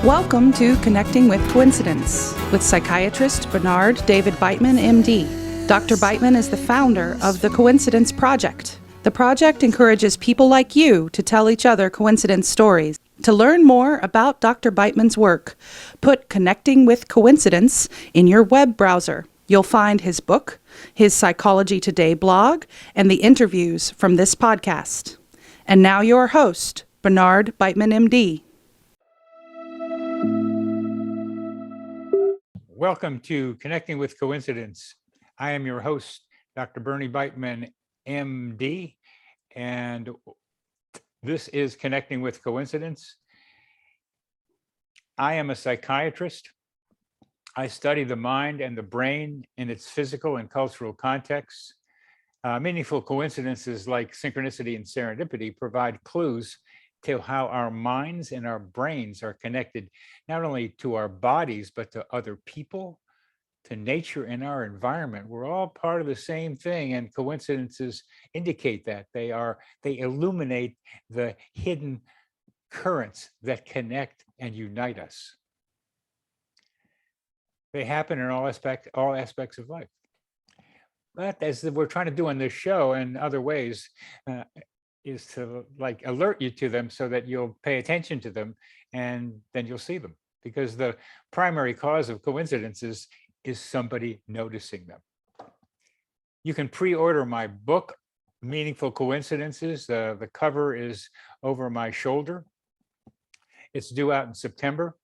Welcome to Connecting with Coincidence with psychiatrist Bernard David Beitman, MD. Dr. Beitman is the founder of the Coincidence Project. The project encourages people like you to tell each other coincidence stories. To learn more about Dr. Beitman's work, put Connecting with Coincidence in your web browser. You'll find his book, his Psychology Today blog, and the interviews from this podcast. And now your host, Bernard Beitman, MD. Welcome to Connecting with Coincidence. I am your host, Dr. Bernie Beitman, MD, and this is Connecting with Coincidence. I am a psychiatrist. I study the mind and the brain in its physical and cultural contexts. Meaningful coincidences like synchronicity and serendipity provide clues to how our minds and our brains are connected, not only to our bodies, but to other people, to nature and our environment. We're all part of the same thing, and coincidences indicate that. They illuminate the hidden currents that connect and unite us. They happen in all aspects of life. But as we're trying to do on this show and other ways, is to alert you to them so that you'll pay attention to them and then you'll see them, because the primary cause of coincidences is somebody noticing them. You can pre-order my book, Meaningful Coincidences. The cover is over my shoulder. It's due out in September.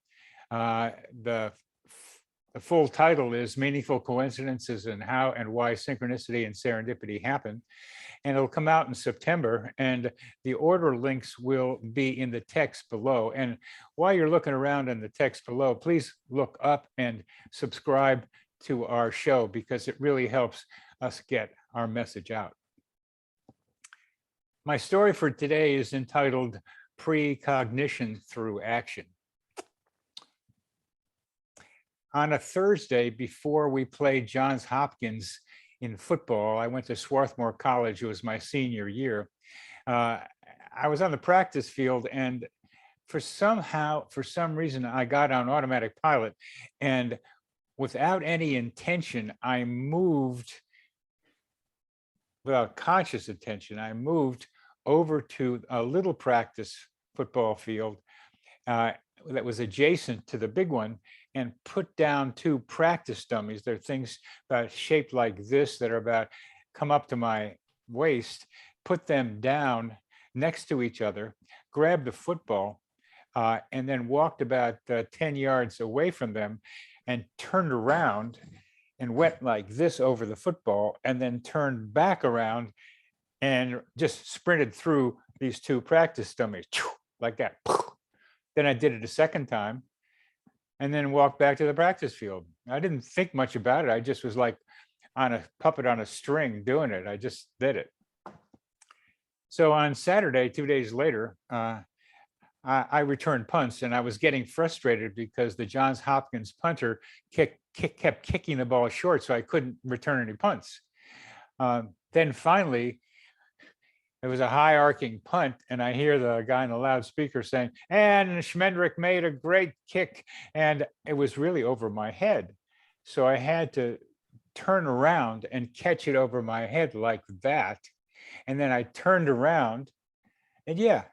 The full title is Meaningful Coincidences and How and Why Synchronicity and Serendipity Happen. And it'll come out in September, and the order links will be in the text below. And while you're looking around in the text below, please look up and subscribe to our show, because it really helps us get our message out. My story for today is entitled Precognition Through Action. On a Thursday before we played Johns Hopkins in football, I went to Swarthmore College. It was my senior year. I was on the practice field, and for some reason, I got on automatic pilot, and without any intention, I moved, without conscious attention, I moved over to a little practice football field that was adjacent to the big one, and put down two practice dummies. They're things about shaped like this that are about come up to my waist, put them down next to each other, grabbed the football, and then walked about 10 yards away from them and turned around and went like this over the football, and then turned back around and just sprinted through these two practice dummies like that. Then I did it a second time, and then walked back to the practice field. I didn't think much about it. I just was like on a puppet on a string doing it. I just did it. So on Saturday, 2 days later, I returned punts, and I was getting frustrated because the Johns Hopkins punter kept kicking the ball short, so I couldn't return any punts. Then finally, it was a high arcing punt, and I hear the guy in the loudspeaker saying, and Schmendrick made a great kick, and it was really over my head. So I had to turn around and catch it over my head like that. And then I turned around, and yeah,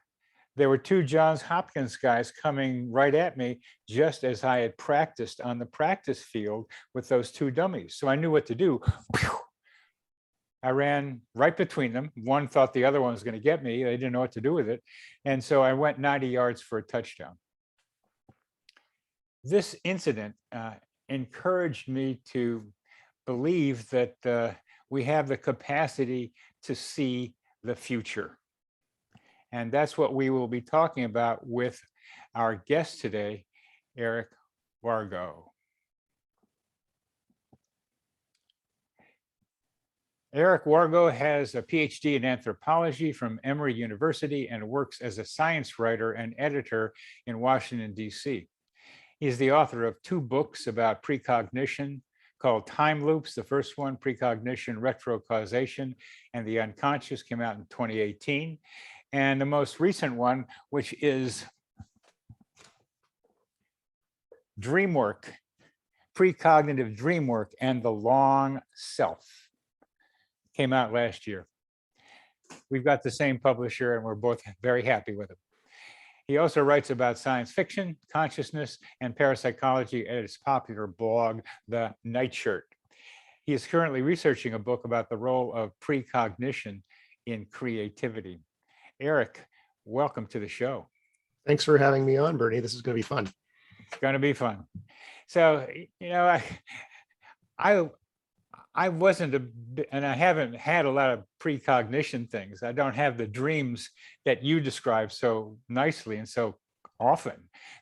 there were two Johns Hopkins guys coming right at me, just as I had practiced on the practice field with those two dummies. So I knew what to do. I ran right between them. One thought the other one was going to get me. They didn't know what to do with it. And so I went 90 yards for a touchdown. This incident encouraged me to believe that we have the capacity to see the future. And that's what we will be talking about with our guest today, Eric Wargo. Eric Wargo has a Ph.D. in anthropology from Emory University and works as a science writer and editor in Washington, D.C. He's the author of two books about precognition called Time Loops. The first one, Precognition, Retro-causation, and the Unconscious, came out in 2018. And the most recent one, which is Dreamwork, Precognitive Dreamwork, and the Long Self. Came out last year. We've got the same publisher and we're both very happy with it. He also writes about science fiction, consciousness, and parapsychology at his popular blog, The Nightshirt. He is currently researching a book about the role of precognition in creativity. Eric, welcome to the show. Thanks for having me on, Bernie. This is going to be fun. It's going to be fun. So, you know, I wasn't and I haven't had a lot of precognition things. I don't have the dreams that you describe so nicely and so often,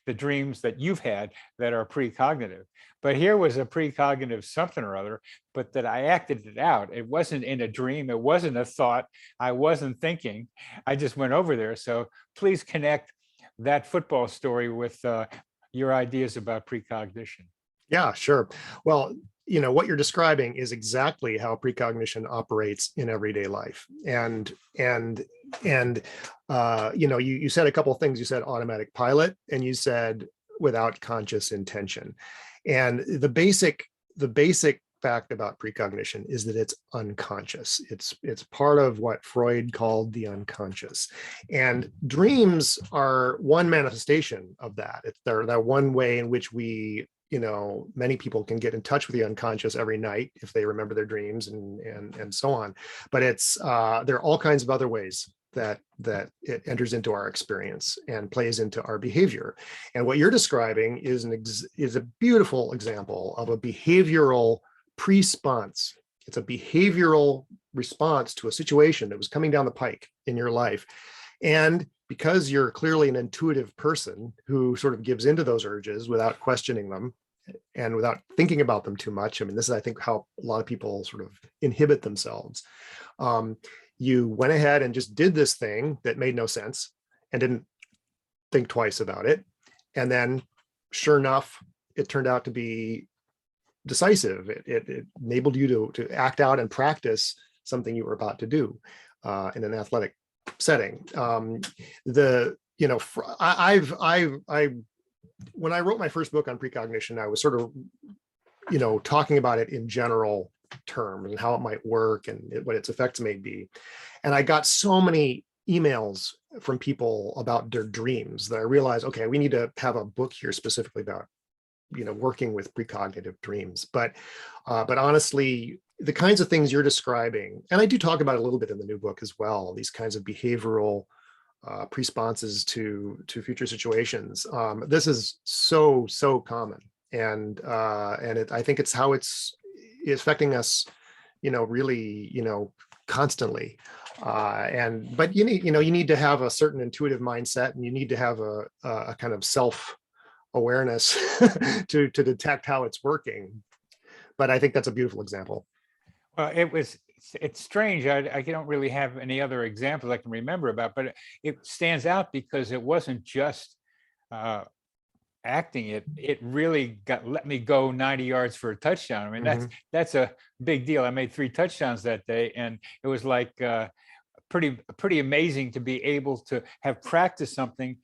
the dreams that you've had that are precognitive. But here was a precognitive something or other, but that I acted it out. It wasn't in a dream. It wasn't a thought. I wasn't thinking. I just went over there. So please connect that football story with your ideas about precognition. Yeah, sure. Well, you know, what you're describing is exactly how precognition operates in everyday life. And you know, you said a couple of things. You said automatic pilot, and you said without conscious intention. And the basic fact about precognition is that it's unconscious. It's part of what Freud called the unconscious. And dreams are one manifestation of that. They're that one way in which we, you know, many people can get in touch with the unconscious every night if they remember their dreams and so on. But there are all kinds of other ways that it enters into our experience and plays into our behavior. And what you're describing is a beautiful example of a behavioral response. It's a behavioral response to a situation that was coming down the pike in your life. And because you're clearly an intuitive person who sort of gives into those urges without questioning them and without thinking about them too much. I mean, this is, I think, how a lot of people sort of inhibit themselves. You went ahead and just did this thing that made no sense and didn't think twice about it. And then sure enough, it turned out to be decisive. It enabled you to act out and practice something you were about to do in an athletic setting. When I wrote my first book on precognition, I was sort of, you know, talking about it in general terms and how it might work and what its effects may be. And I got so many emails from people about their dreams that I realized, okay, we need to have a book here specifically about, you know, working with precognitive dreams. But honestly, the kinds of things you're describing, and I do talk about it a little bit in the new book as well, these kinds of behavioral responses to future situations. This is so common, and I think it's how it's affecting us, you know, really, you know, constantly. But you need to have a certain intuitive mindset, and you need to have a kind of self-awareness to detect how it's working. But I think that's a beautiful example. Well, it's strange. I don't really have any other examples I can remember about, but it stands out because it wasn't just acting. It really let me go 90 yards for a touchdown. I mean, that's a big deal. I made 3 touchdowns that day, and it was like pretty amazing to be able to have practiced something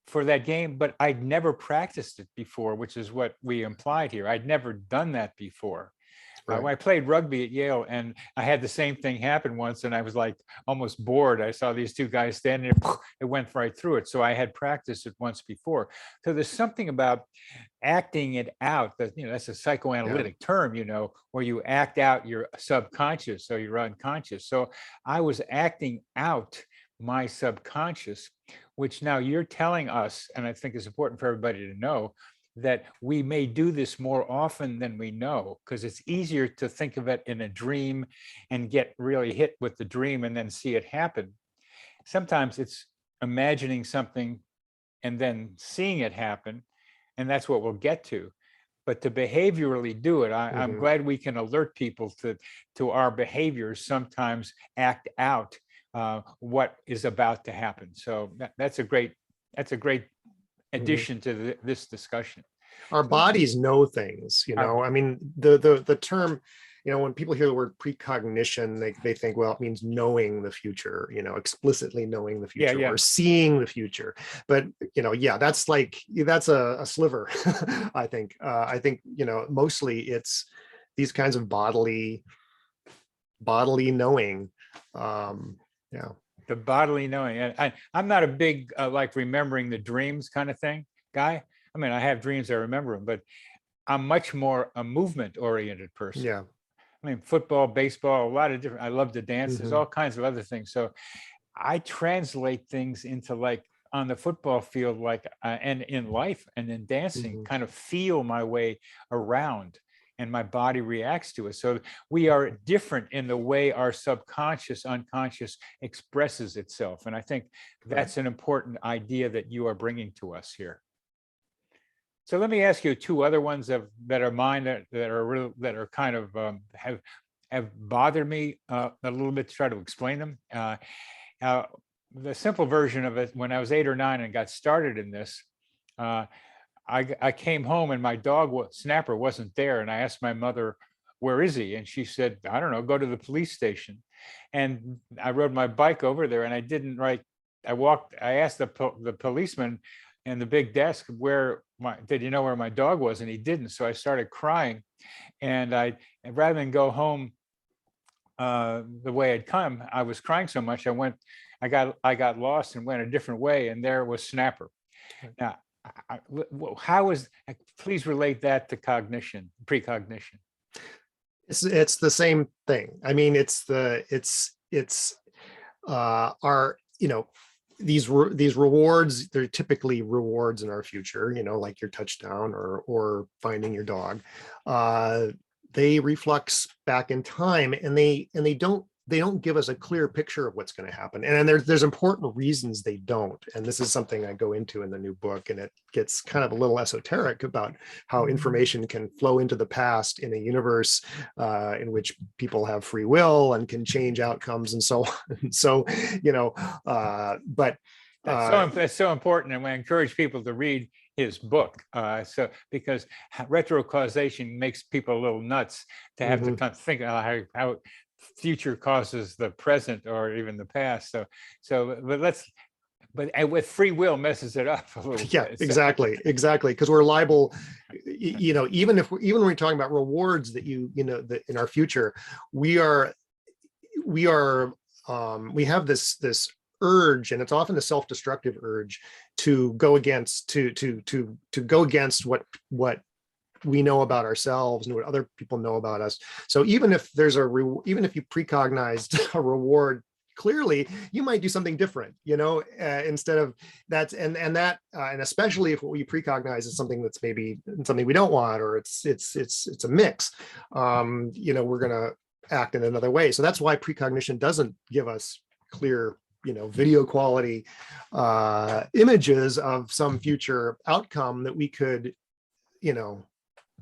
for that game, but I'd never practiced it before, which is what we implied here. I'd never done that before. Right. I played rugby at Yale, and I had the same thing happen once, and I was like almost bored. I saw these 2 guys standing there, it went right through it. So I had practiced it once before. So there's something about acting it out that, you know, that's a psychoanalytic term, you know, where you act out your subconscious, so you're unconscious. So I was acting out my subconscious, which now you're telling us, and I think is important for everybody to know, that we may do this more often than we know, because it's easier to think of it in a dream and get really hit with the dream and then see it happen. Sometimes it's imagining something and then seeing it happen, and that's what we'll get to. But to behaviorally do it, I'm glad we can alert people to our behaviors sometimes act out what is about to happen. So that's a great addition to this discussion. Our bodies know things, you know. I mean, the term, when people hear the word precognition, they think, well, it means knowing the future, explicitly knowing the future, Yeah. or seeing the future. But that's a sliver. I think mostly it's these kinds of bodily knowing. Yeah. The bodily knowing. And I'm not a big like remembering the dreams kind of thing guy. I mean, I have dreams, I remember them, but I'm much more a movement oriented person. Yeah. I mean, football, baseball, a lot of different, I love to dance. There's Mhm. all kinds of other things. So I translate things into, like, on the football field, like, and in life and in dancing, Mhm. kind of feel my way around, and my body reacts to it. So we are different in the way our subconscious, unconscious expresses itself. And I think that's an important idea that you are bringing to us here. So let me ask you two other ones that are mine that are kind of have bothered me a little bit, to try to explain them. The simple version of it: when I was 8 or 9 and got started in this, I came home and my dog Snapper wasn't there, and I asked my mother, "Where is he?" And she said, "I don't know. Go to the police station." And I rode my bike over there, and I didn't write. I asked the policeman in the big desk, did you know where my dog was? And he didn't. So I started crying, and rather than go home the way I'd come, I was crying so much, I got lost and went a different way, and there was Snapper. Now, please relate that to precognition. It's the same thing. I mean, it's our, these rewards, they're typically rewards in our future, like your touchdown or finding your dog. They reflux back in time, and they don't give us a clear picture of what's going to happen. And there's important reasons they don't. And this is something I go into in the new book, and it gets kind of a little esoteric about how information can flow into the past in a universe in which people have free will and can change outcomes and so on. So, but that's so important, and we encourage people to read his book. Because retrocausation makes people a little nuts to have to kind of think how future causes the present or even the past. But with free will messes it up a little yeah, bit. exactly. Because we're liable, even when we're talking about rewards that that in our future, we have this urge, and it's often a self-destructive urge, to go against what we know about ourselves and what other people know about us. So even if you precognized a reward clearly, you might do something different, instead of that. And especially if what we precognize is something that's maybe something we don't want, or it's a mix, we're going to act in another way. So that's why precognition doesn't give us clear, video quality images of some future outcome that we could,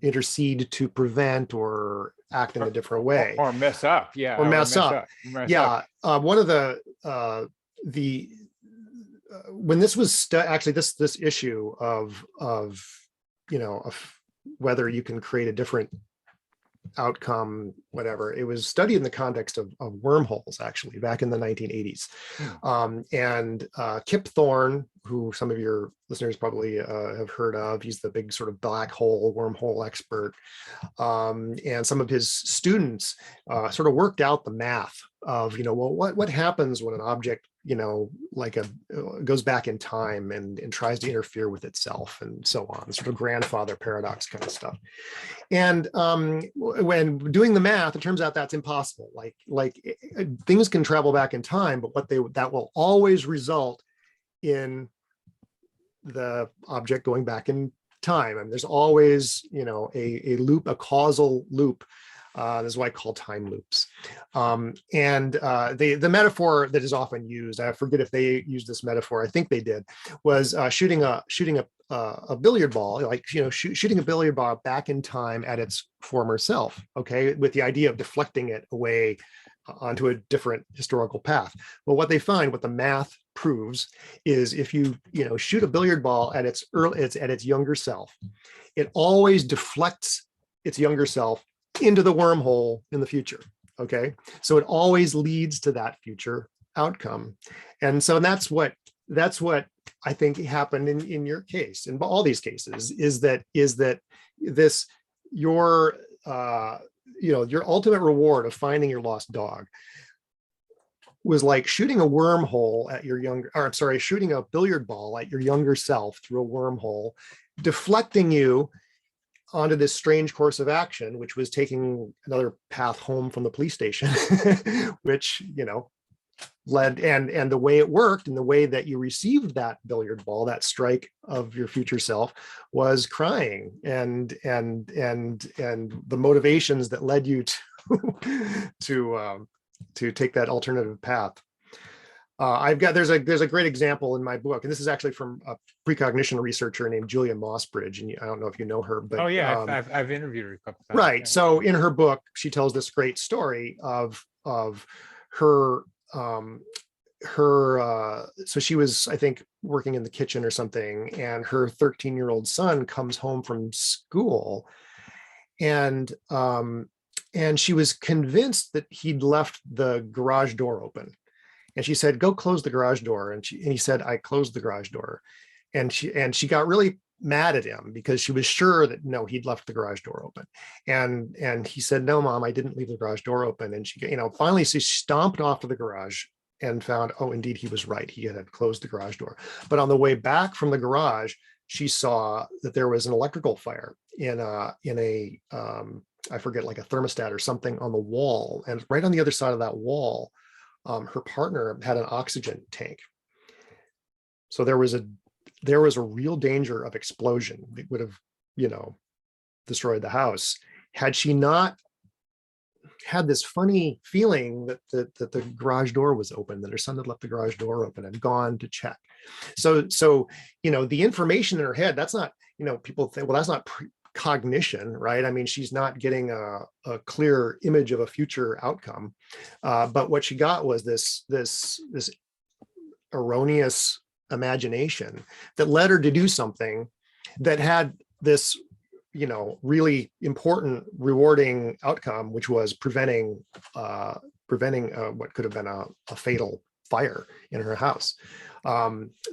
intercede to prevent or act in a different way, or mess up. One of when this was actually this issue of whether you can create a different outcome, whatever, it was studied in the context of wormholes, actually, back in the 1980s. And Kip Thorne, who some of your listeners probably have heard of, he's the big sort of black hole wormhole expert, and some of his students sort of worked out the math of, what happens when an object, goes back in time and tries to interfere with itself, and so on, sort of grandfather paradox kind of stuff. And when doing the math, it turns out that's impossible. Like things can travel back in time, but that will always result in the object going back in time. And there's always, a loop, a causal loop. This is why I call time loops. And the metaphor that is often used, I forget if they used this metaphor, I think they did, was shooting a billiard ball, shooting a billiard ball back in time at its former self, okay, with the idea of deflecting it away onto a different historical path. Well, what the math proves is, if you shoot a billiard ball at its younger self, it always deflects its younger self into the wormhole in the future. Okay, so it always leads to that future outcome. And so that's what I think happened in your case, in all these cases, is that this your your ultimate reward of finding your lost dog was like shooting a wormhole at your younger, or I'm sorry, shooting a billiard ball at your younger self through a wormhole, deflecting you onto this strange course of action, which was taking another path home from the police station, which, led, and the way it worked and the way that you received that billiard ball, that strike of your future self, was crying, and the motivations that led you to take that alternative path. There's a great example in my book, and this is actually from a precognition researcher named Julia Mossbridge, and I don't know if you know her, but I've interviewed her a couple times. Right. Yeah. So in her book, she tells this great story of her so she was, I think, working in the kitchen or something, and her 13-year-old son comes home from school, and she was convinced that he'd left the garage door open. And she said, "Go close the garage door." And he said, "I closed the garage door." And she got really mad at him because she was sure that no, he'd left the garage door open. And he said, "No, Mom, I didn't leave the garage door open." And she, finally she stomped off to the garage and found, oh, indeed, he was right. He had closed the garage door. But on the way back from the garage, she saw that there was an electrical fire in a I forget, like a thermostat or something on the wall. And right on the other side of that wall, her partner had an oxygen tank. So there was a real danger of explosion that would have, destroyed the house, had she not had this funny feeling that the garage door was open, that her son had left the garage door open and gone to check. So the information in her head, that's not, people think, well, that's not cognition, right? I mean, she's not getting a clear image of a future outcome, but what she got was this erroneous imagination that led her to do something that had this, really important, rewarding outcome, which was preventing what could have been a fatal fire in her house.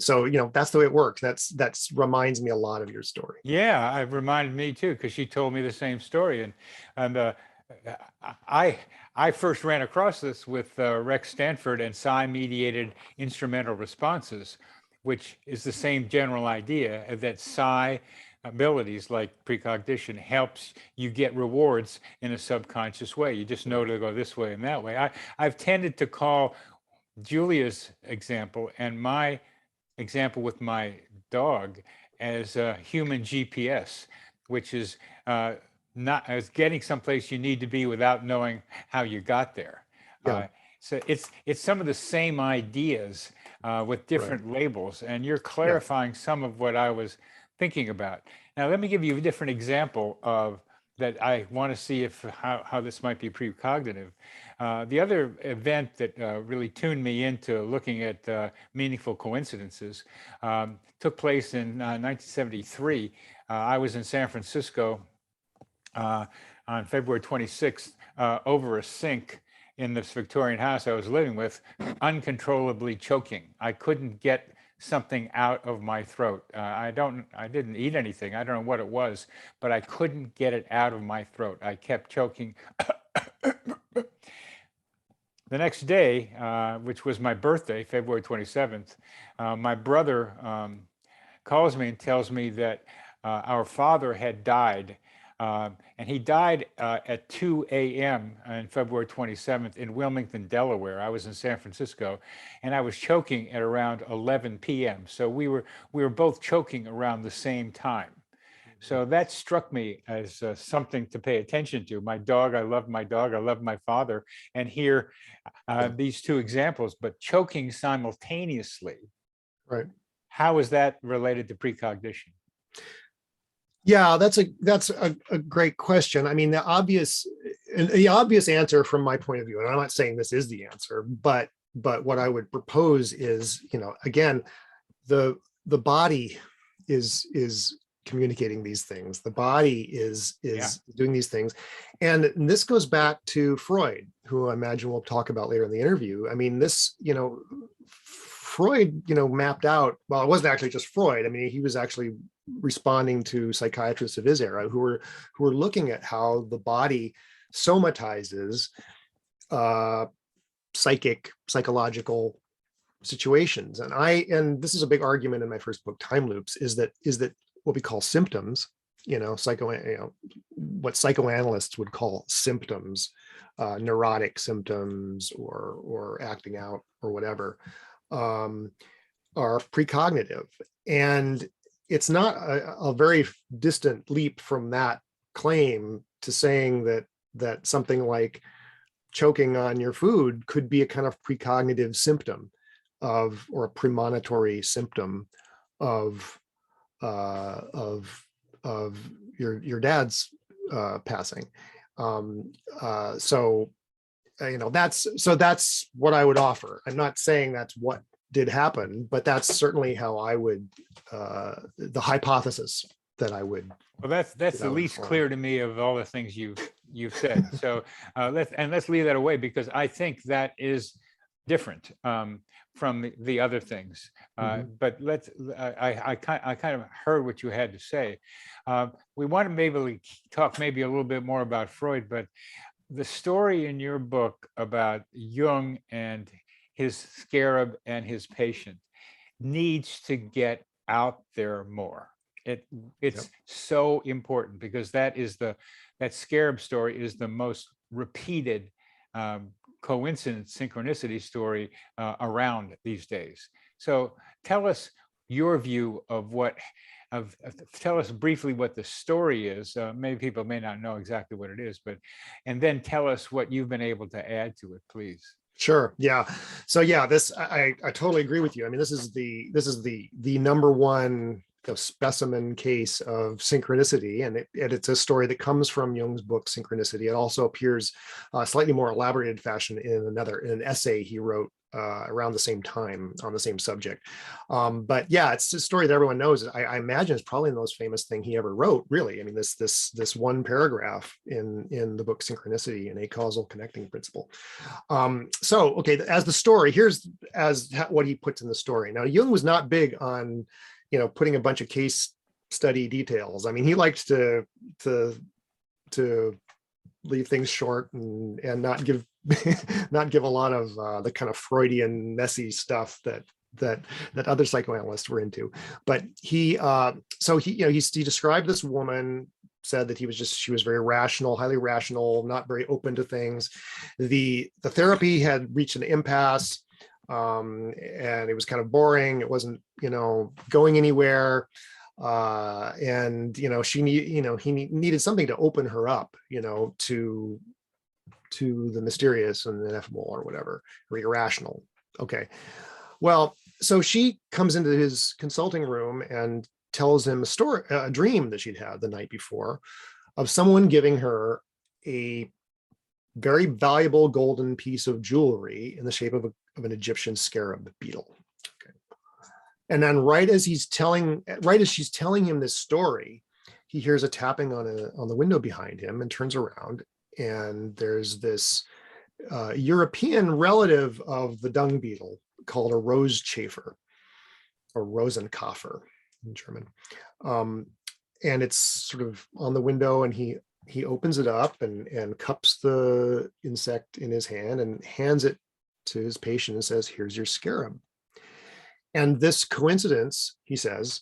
So that's the way it works. That's reminds me a lot of your story. Yeah, it reminded me too, because she told me the same story, and I first ran across this with Rex Stanford and psi-mediated instrumental responses, which is the same general idea that psi abilities like precognition helps you get rewards in a subconscious way. You just know to go this way and that way. I've tended to call Julia's example and my example with my dog as a human GPS, which is not as getting someplace you need to be without knowing how you got there. Yeah. So it's some of the same ideas with different labels, and you're clarifying some of what I was thinking about. Now, let me give you a different example of that. I want to see how this might be precognitive. The other event that really tuned me into looking at meaningful coincidences took place in 1973. I was in San Francisco on February 26th over a sink in this Victorian house I was living with, uncontrollably choking. I couldn't get something out of my throat. I didn't eat anything. I don't know what it was, but I couldn't get it out of my throat. I kept choking. The next day, which was my birthday, February 27th, my brother calls me and tells me that our father had died. And he died at 2 a.m. on February 27th in Wilmington, Delaware. I was in San Francisco, and I was choking at around 11 p.m. So we were both choking around the same time. So that struck me as something to pay attention to. My dog, I love my dog, I love my father, and here these two examples, but choking simultaneously. Right. How is that related to precognition? Yeah, that's a great question. I mean, the obvious answer from my point of view, and I'm not saying this is the answer, but what I would propose is, again, the body is communicating these things. The body is Yeah. doing these things. And this goes back to Freud, who I imagine we'll talk about later in the interview. I mean, this, Freud, mapped out, well, it wasn't actually just Freud. I mean, he was actually responding to psychiatrists of his era who were looking at how the body somatizes psychological situations. And this is a big argument in my first book, Time Loops, is that what we call symptoms, what psychoanalysts would call symptoms, neurotic symptoms or acting out or whatever, are precognitive. And it's not a very distant leap from that claim to saying that something like choking on your food could be a kind of precognitive symptom or a premonitory symptom of your dad's passing. That's what I would offer. I'm not saying that's what did happen, but that's certainly how I would, the hypothesis that I would. Well, that's the least clear to me of all the things you've said. So let's leave that away, because I think that is different from the other things. But I kind of heard what you had to say. We want to maybe talk maybe a little bit more about Freud, but the story in your book about Jung and his scarab and his patient needs to get out there more. It's so important, because that scarab story is the most repeated coincidence, synchronicity story around these days. So tell us your view of tell us briefly what the story is. Maybe people may not know exactly what it is, and then tell us what you've been able to add to it, please. Sure. Yeah. So yeah, I totally agree with you. I mean, this is the number one specimen case of synchronicity, and it's a story that comes from Jung's book Synchronicity. It also appears slightly more elaborated fashion in an essay he wrote around the same time on the same subject. But yeah, it's a story that everyone knows. I imagine it's probably the most famous thing he ever wrote, really. I mean, this one paragraph in the book Synchronicity, an acausal connecting principle. So, okay, as the story, here's what he puts in the story. Now, Jung was not big on putting a bunch of case study details. I mean, he liked to leave things short and not give a lot of the kind of Freudian messy stuff that other psychoanalysts were into. But he described this woman, said that she was very rational, highly rational, not very open to things. The therapy had reached an impasse. And it was kind of boring. It wasn't, going anywhere. And he needed something to open her up, to the mysterious and ineffable or whatever, or irrational. Okay. Well, so she comes into his consulting room and tells him a dream that she'd had the night before of someone giving her a very valuable golden piece of jewelry in the shape of an Egyptian scarab beetle. Okay. And then right as she's telling him this story, he hears a tapping on the window behind him and turns around, and there's this European relative of the dung beetle called a Rosechafer or Rosenkoffer in German. And it's sort of on the window, and he opens it up and cups the insect in his hand and hands it to his patient and says, "Here's your scarab." And this coincidence, he says,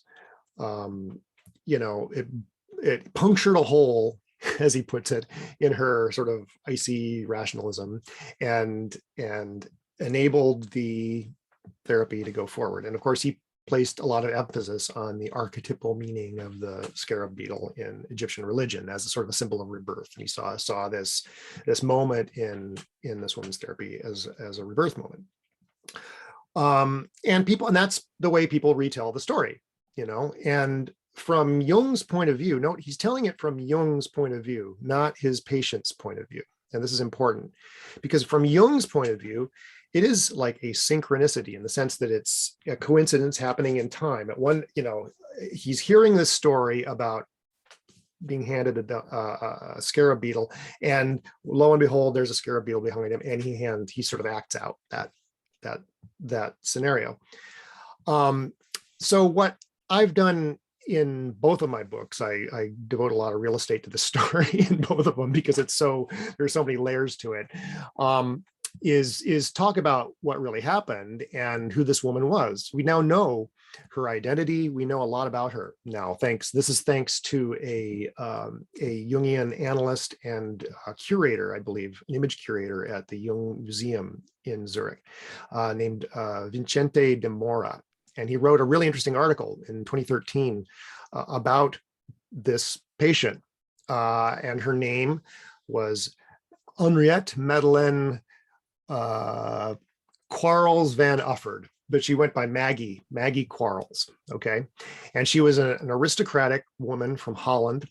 it punctured a hole, as he puts it, in her sort of icy rationalism and enabled the therapy to go forward. And of course, he placed a lot of emphasis on the archetypal meaning of the scarab beetle in Egyptian religion as a sort of a symbol of rebirth. And he saw this moment in this woman's therapy as a rebirth moment. And that's the way people retell the story, and from Jung's point of view, note, he's telling it from Jung's point of view, not his patient's point of view. And this is important because from Jung's point of view, it is like a synchronicity in the sense that it's a coincidence happening in time. At one, he's hearing this story about being handed a scarab beetle, and lo and behold, there's a scarab beetle behind him, and he sort of acts out that scenario. So what I've done in both of my books, I devote a lot of real estate to the story in both of them because there's so many layers to it. Is talk about what really happened and who this woman was. We now know her identity. We know a lot about her now. This is thanks to a Jungian analyst and curator, I believe, an image curator at the Jung Museum in Zurich, named Vicente de Mora. And he wrote a really interesting article in 2013 about this patient. And her name was Henriette Madeleine Quarles van Ufford, but she went by Maggie Quarles. Okay. And she was an aristocratic woman from Holland.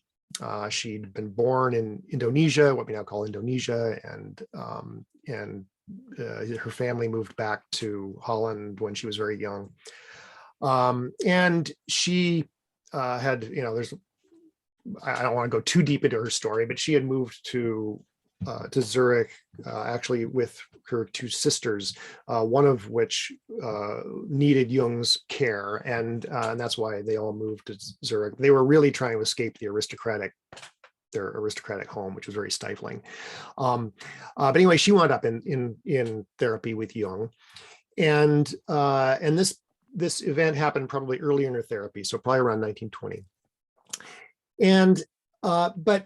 She'd been born in Indonesia, what we now call Indonesia, and her family moved back to Holland when she was very young. And she had, I don't want to go too deep into her story, but she had moved to Zurich, actually with her two sisters, one of which needed Jung's care, and that's why they all moved to Zurich. They were really trying to escape their aristocratic home, which was very stifling. But anyway, she wound up in therapy with Jung, and this event happened probably earlier in her therapy, so probably around 1920. And but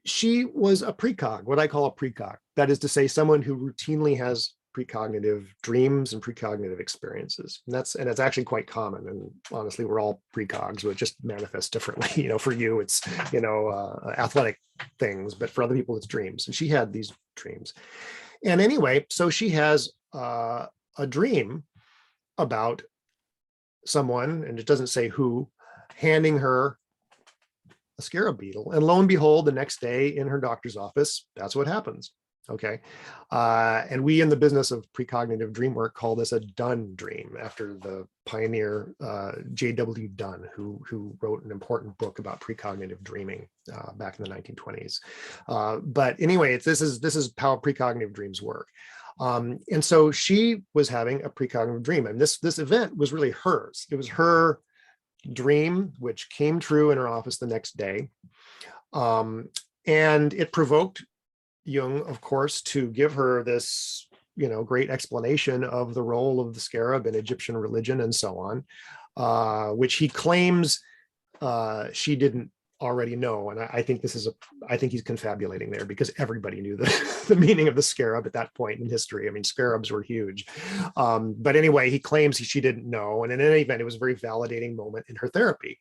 she was a precog, what I call a precog. That is to say, someone who routinely has precognitive dreams and precognitive experiences. And it's actually quite common. And honestly, we're all precogs, but it just manifests differently. For you, it's, athletic things, but for other people, it's dreams. And she had these dreams. And anyway, so she has a dream about someone, and it doesn't say who, handing her a scarab beetle. And lo and behold, the next day in her doctor's office, that's what happens. Okay. And we in the business of precognitive dreamwork call this a Dunn dream, after the pioneer J.W. Dunn, who wrote an important book about precognitive dreaming back in the 1920s. But anyway, this is how precognitive dreams work. And so she was having a precognitive dream, and this event was really hers. It was her dream, which came true in her office the next day. And it provoked Jung, of course, to give her this, great explanation of the role of the scarab in Egyptian religion and so on, which he claims she didn't already know. And I think I think he's confabulating there, because everybody knew the meaning of the scarab at that point in history. I mean, scarabs were huge. But anyway, he claims she didn't know. And in any event, it was a very validating moment in her therapy.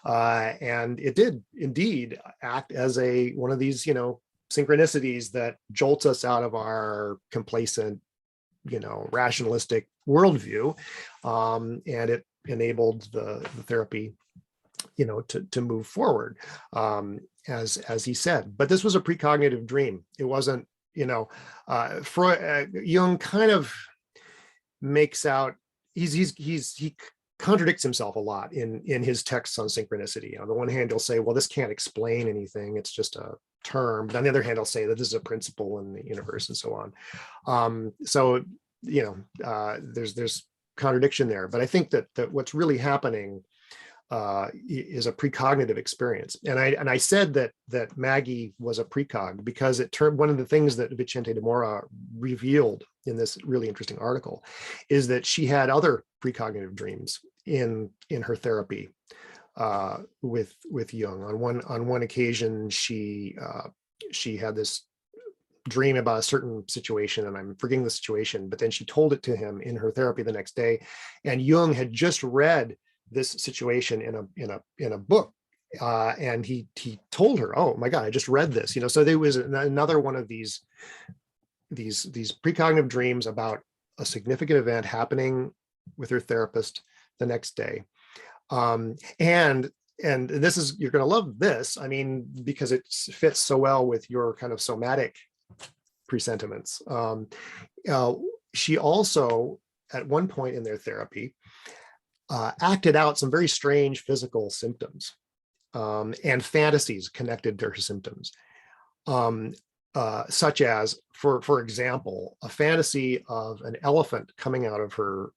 And it did indeed act as one of these, synchronicities that jolts us out of our complacent, rationalistic worldview. And it enabled the therapy to move forward, as he said. But this was a precognitive dream. It wasn't, Jung kind of makes out, he contradicts himself a lot in his texts on synchronicity. On the one hand, he'll say, well, this can't explain anything, it's just a term. But on the other hand, he'll say that this is a principle in the universe and so on. So there's contradiction there. But I think that what's really happening is a precognitive experience. And I said that Maggie was a precog because it turned, one of the things that Vicente de Mora revealed in this really interesting article is that she had other precognitive dreams in her therapy with Jung. On one occasion, she had this dream about a certain situation, and I'm forgetting the situation, but then she told it to him in her therapy the next day, and Jung had just read this situation in a book, and he told her, "Oh my God, I just read this." So there was another one of these precognitive dreams about a significant event happening with her therapist the next day, and this is, you're going to love this. I mean, because it fits so well with your kind of somatic presentiments. she also, at one point in their therapy, acted out some very strange physical symptoms and fantasies connected to her symptoms, such as, for example, a fantasy of an elephant coming out of her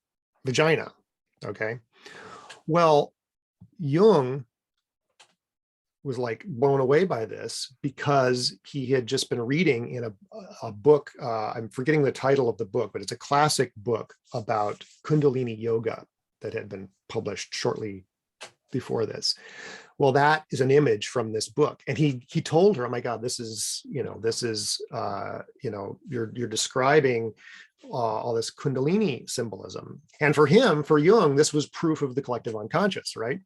vagina. Okay, well, Jung was like blown away by this because he had just been reading in a book. I'm forgetting the title of the book, but it's a classic book about Kundalini yoga that had been published shortly before this. Well, that is an image from this book. And he told her, oh my God, this is, you're describing all this Kundalini symbolism. And for him, for Jung, this was proof of the collective unconscious, right?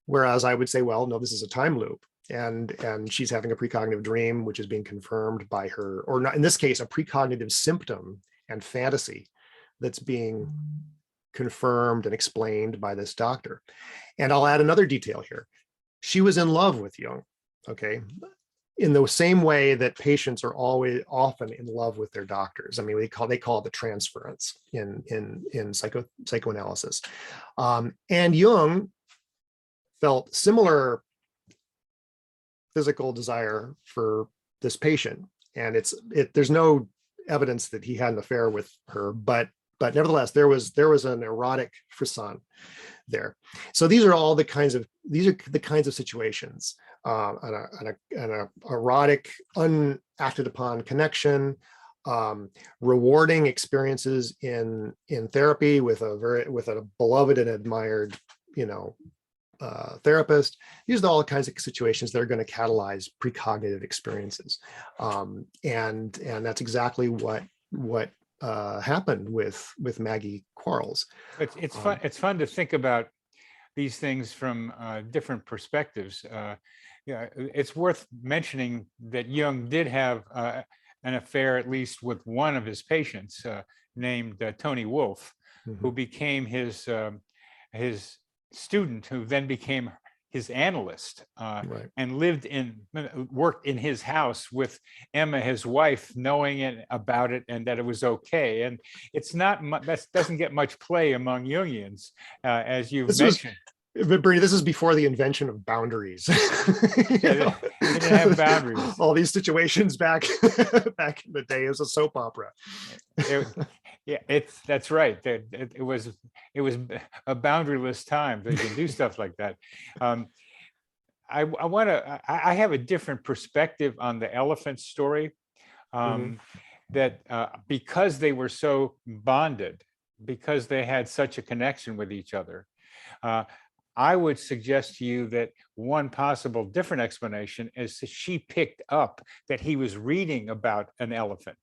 Whereas I would say, well, no, this is a time loop. And she's having a precognitive dream, which is being confirmed by her, or not, in this case, a precognitive symptom and fantasy that's being confirmed and explained by this doctor. And I'll add another detail here. She was in love with Jung, okay? In the same way that patients are often in love with their doctors. I mean, they call it the transference in psychoanalysis. And Jung felt similar physical desire for this patient. And there's no evidence that he had an affair with her, but nevertheless, there was an erotic frisson there. So these are the kinds of situations, an erotic, unacted upon connection, rewarding experiences in therapy with a beloved and admired, therapist. These are all kinds of situations that are going to catalyze precognitive experiences, and that's exactly what happened with Maggie Quarles. It's fun. It's fun to think about these things from different perspectives. It's worth mentioning that Jung did have an affair, at least with one of his patients, named Tony Wolfe, who became his student, who then became his analyst, Right. and worked in his house with Emma, his wife, knowing about it and that it was okay. And it's not that doesn't get much play among Jungians, as you've mentioned. Bernie, this is before the invention of boundaries. They didn't have boundaries. All these situations back in the day, it was a soap opera. That's right. It was a boundaryless time. They can do stuff like that. I have a different perspective on the elephant story. That because they were so bonded, because they had such a connection with each other, I would suggest to you that one possible different explanation is that she picked up that he was reading about an elephant,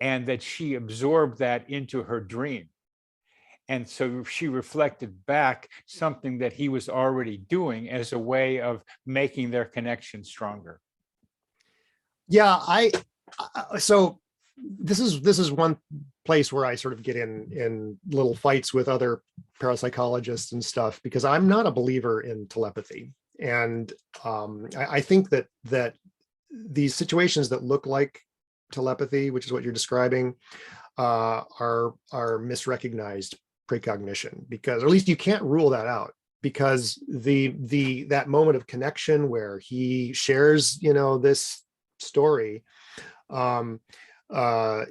and that she absorbed that into her dream. And so she reflected back something that he was already doing as a way of making their connection stronger. Yeah, so this is one place where I sort of get in little fights with other parapsychologists and stuff, because I'm not a believer in telepathy. And I think that these situations that look like telepathy, which is what you're describing, are misrecognized precognition, because, or at least you can't rule that out, because that moment of connection where he shares, this story,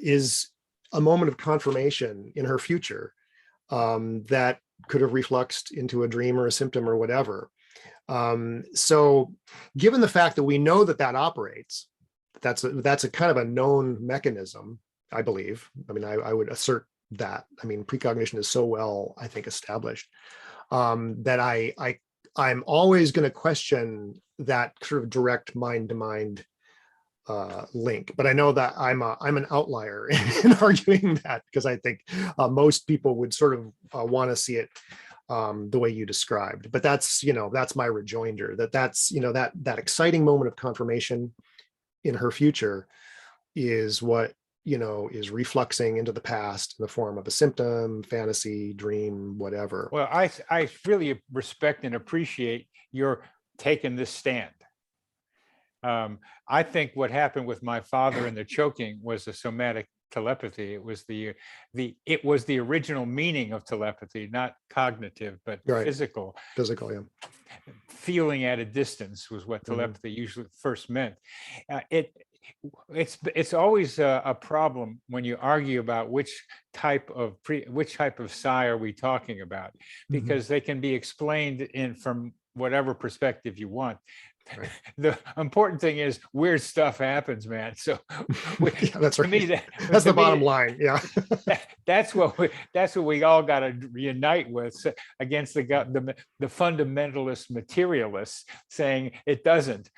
is a moment of confirmation in her future, that could have refluxed into a dream or a symptom or whatever. So given the fact that we know that operates, that's a kind of a known mechanism, I believe. I mean, I would assert that. I mean, precognition is so well, I think, established, that I'm always going to question that sort of direct mind-to-mind link. But I know that I'm an outlier in arguing that, because I think most people would sort of want to see it the way you described. But that's my rejoinder, that's that exciting moment of confirmation in her future is what is refluxing into the past in the form of a symptom, fantasy, dream, whatever. Well, I really respect and appreciate your taking this stand. I think what happened with my father and the choking was a somatic telepathy. It was it was the original meaning of telepathy, not cognitive, but Right. physical. Physical, yeah. Feeling at a distance was what telepathy usually first meant. It's always a problem when you argue about which type of psi are we talking about, because they can be explained from whatever perspective you want. Right. The important thing is weird stuff happens, man. So Yeah, that's to right. me, That's the bottom line. Yeah. that's what we all got to unite with, against the fundamentalist materialists saying it doesn't.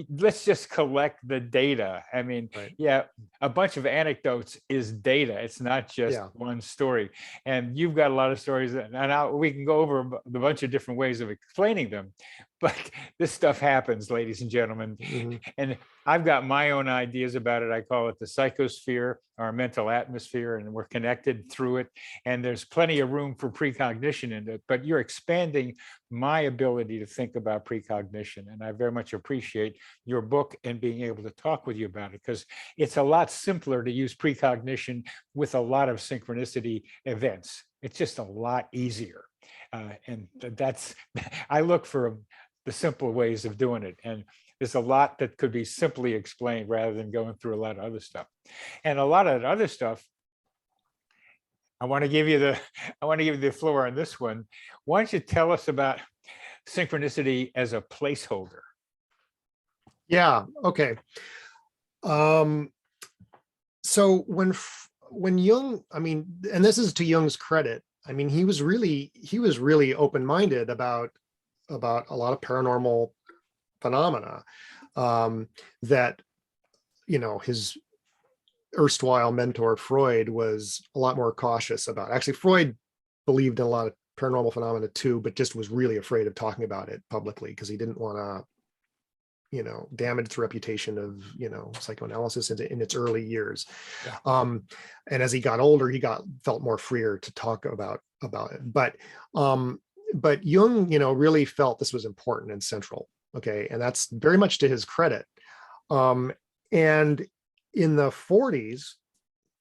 Let's just collect the data. I mean, Right. yeah, a bunch of anecdotes is data. It's not just one story. And you've got a lot of stories, and we can go over a bunch of different ways of explaining them. But this stuff happens, ladies and gentlemen. And I've got my own ideas about it. I call it the psychosphere, our mental atmosphere, and we're connected through it. And there's plenty of room for precognition in it, but you're expanding my ability to think about precognition. And I very much appreciate your book and being able to talk with you about it, because it's a lot simpler to use precognition with a lot of synchronicity events. It's just a lot easier. And I look for the simple ways of doing it. And there's a lot that could be simply explained rather than going through a lot of other stuff. And a lot of other stuff, I want to give you the floor on this one. Why don't you tell us about synchronicity as a placeholder? Yeah. Okay. So when Jung, I mean, and this is to Jung's credit, I mean, he was really open-minded about a lot of paranormal phenomena that, his erstwhile mentor Freud was a lot more cautious about. Actually, Freud believed in a lot of paranormal phenomena too, but just was really afraid of talking about it publicly because he didn't want to, damage its reputation of, psychoanalysis in its early years. Yeah. And as he got older, he felt more freer to talk about it. But Jung, really felt this was important and central. Okay. And that's very much to his credit. And in the 40s,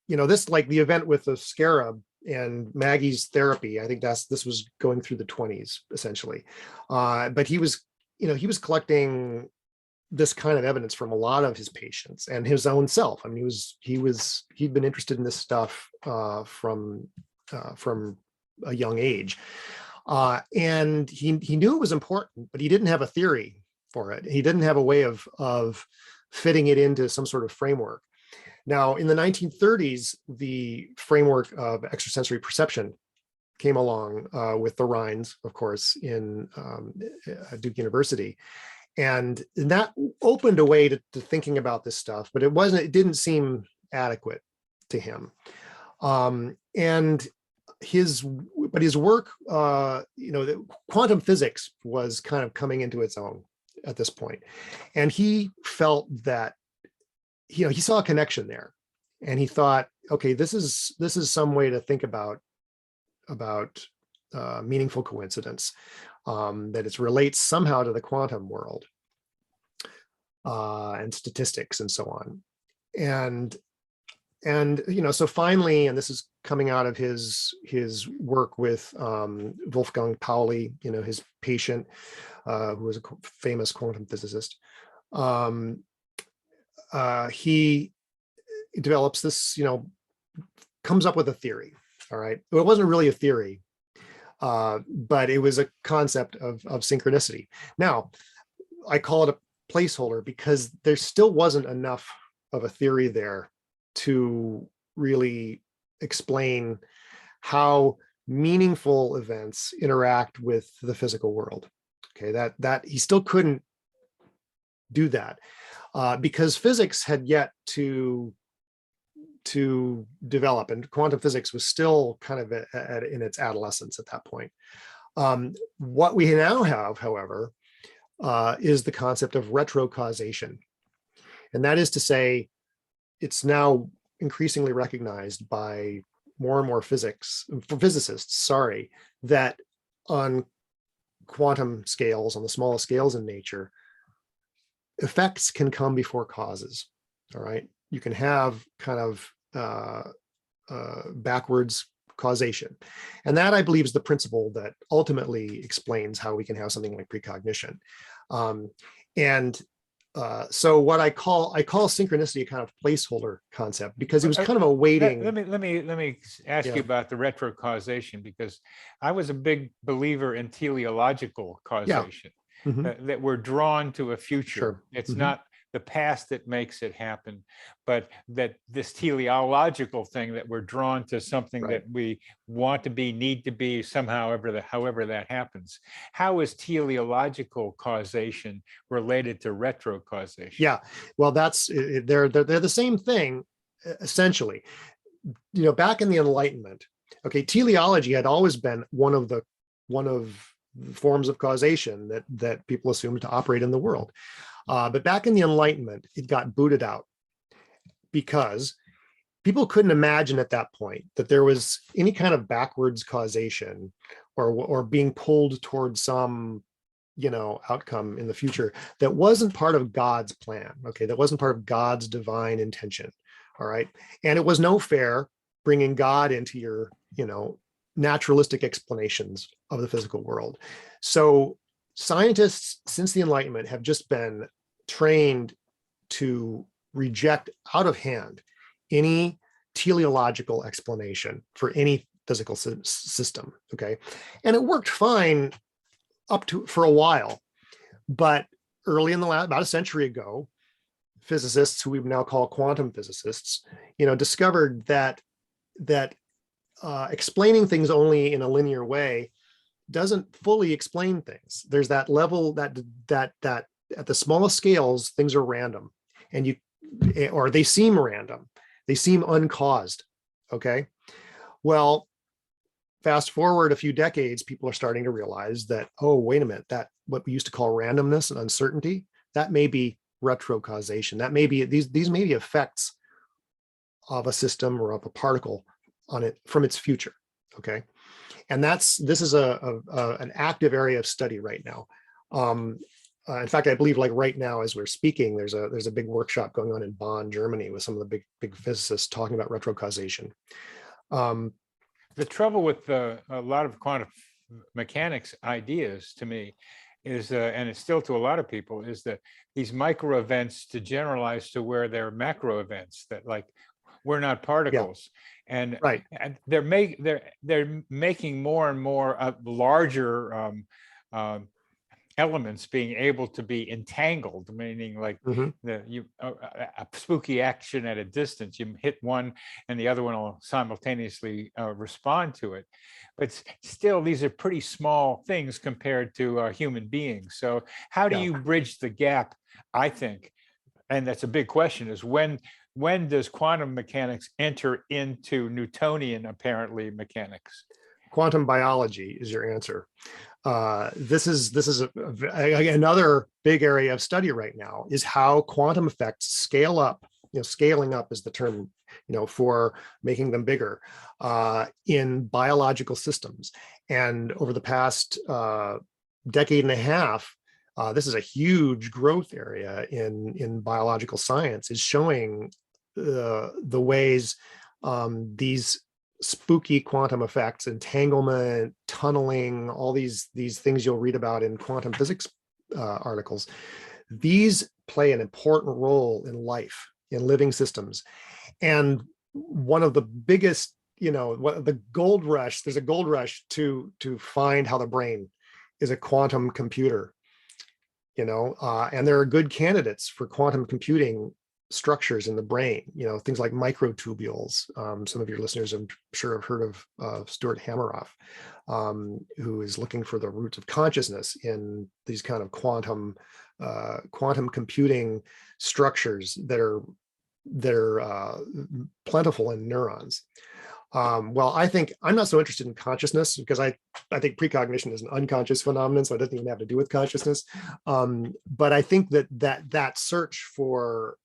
this, like the event with the scarab and Maggie's therapy, I think this was going through the 20s essentially. But he was collecting this kind of evidence from a lot of his patients and his own self. I mean, he'd been interested in this stuff from a young age. And he knew it was important, but he didn't have a theory for it. He didn't have a way of fitting it into some sort of framework. Now, in the 1930s, the framework of extrasensory perception came along with the Rhines, of course, in Duke University. And that opened a way to thinking about this stuff, but it didn't seem adequate to him. And his work, quantum physics was kind of coming into its own at this point. And he felt that, he saw a connection there, and he thought, okay, this is some way to think about meaningful coincidence, that it relates somehow to the quantum world and statistics and so on. And so finally, and this is coming out of his work with Wolfgang Pauli, his patient, who was a famous quantum physicist. He develops this, comes up with a theory. All right. Well, it wasn't really a theory, but it was a concept of synchronicity. Now, I call it a placeholder because there still wasn't enough of a theory there to really explain how meaningful events interact with the physical world. Okay, that he still couldn't do that because physics had yet to develop, and quantum physics was still kind of in its adolescence at that point. What we now have, however, is the concept of retrocausation. And that is to say, it's now increasingly recognized by more and more physicists, that on quantum scales, on the smallest scales in nature, effects can come before causes. All right. You can have kind of backwards causation. And that, I believe, is the principle that ultimately explains how we can have something like precognition. So what I call synchronicity a kind of placeholder concept, because it was kind of a waiting. Let me ask you about the retrocausation, because I was a big believer in teleological causation, that we're drawn to a future. Sure. It's not the past that makes it happen, but that this teleological thing, that we're drawn to something that we want to be, need to be, somehow, however that happens. How is teleological causation related to retrocausation? Yeah, well, they're the same thing, essentially. Back in the Enlightenment, okay, teleology had always been one of the forms of causation that people assumed to operate in the world. But back in the Enlightenment, it got booted out because people couldn't imagine at that point that there was any kind of backwards causation or being pulled towards some outcome in the future that wasn't part of God's plan. Okay, that wasn't part of God's divine intention. All right, and it was no fair bringing God into your naturalistic explanations of the physical world. So scientists since the Enlightenment have just been trained to reject out of hand any teleological explanation for any physical system. Okay, and it worked fine for a while, but early in about a century ago, physicists, who we now call quantum physicists, discovered that explaining things only in a linear way doesn't fully explain things. There's that level that at the smallest scales, things are random, or they seem random. They seem uncaused. Okay. Well, fast forward a few decades, people are starting to realize that, oh, wait a minute, that what we used to call randomness and uncertainty, that may be retrocausation. That may be these may be effects of a system or of a particle on it from its future. Okay. And this is an active area of study right now. In fact, I believe, like right now, as we're speaking, there's a big workshop going on in Bonn, Germany, with some of the big physicists talking about retrocausation. The trouble with a lot of quantum mechanics ideas, to me, is, and it's still to a lot of people, is that these micro events to generalize to where they're macro events, that like we're not particles. And, and they're making more and more larger elements being able to be entangled, meaning like a spooky action at a distance, you hit one and the other one will simultaneously respond to it. But still, these are pretty small things compared to human beings. So how do you bridge the gap, I think, and that's a big question, is when does quantum mechanics enter into Newtonian, apparently, mechanics? Quantum biology is your answer. This is another big area of study right now, is how quantum effects scale up. Scaling up is the term, for making them bigger in biological systems. And over the past decade and a half, this is a huge growth area in biological science, is showing the ways these spooky quantum effects, entanglement, tunneling, all these things you'll read about in quantum physics articles, these play an important role in life, in living systems. And one of the biggest, the gold rush, there's a gold rush to find how the brain is a quantum computer, and there are good candidates for quantum computing structures in the brain, things like microtubules. Some of your listeners, I'm sure, have heard of Stuart Hameroff, who is looking for the roots of consciousness in these kind of quantum computing structures that are plentiful in neurons. Well, I think I'm not so interested in consciousness, because I think precognition is an unconscious phenomenon, so it doesn't even have to do with consciousness. But I think that search for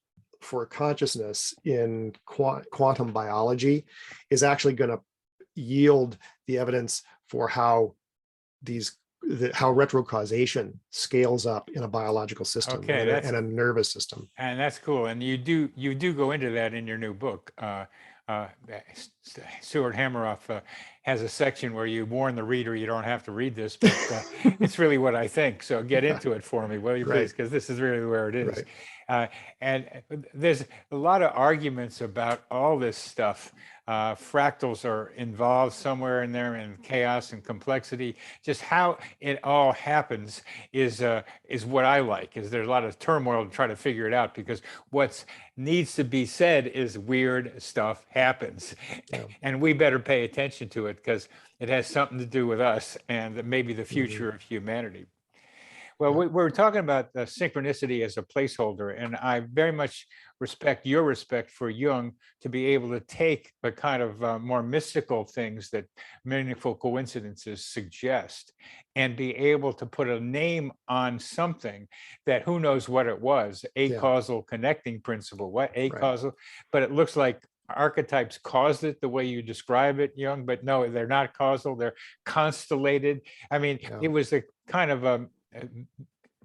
consciousness in quantum biology is actually going to yield the evidence for how retrocausation scales up in a biological system, and a nervous system. And that's cool. And you do go into that in your new book. Stuart Hameroff has a section where you warn the reader you don't have to read this, but it's really what I think. So get into it for me, will you please? Because this is really where it is. Right. And there's a lot of arguments about all this stuff. Fractals are involved somewhere in there, and chaos and complexity. Just how it all happens is what I like. Is there's a lot of turmoil to try to figure it out, because what needs to be said is weird stuff happens, and we better pay attention to it because it has something to do with us and maybe the future of humanity. Well, we're talking about synchronicity as a placeholder, and I very much respect your respect for Jung to be able to take the kind of more mystical things that meaningful coincidences suggest and be able to put a name on something that who knows what it was, a causal connecting principle, what a causal, but it looks like archetypes caused it the way you describe it, Jung, but no, they're not causal, they're constellated. I mean, it was a kind of a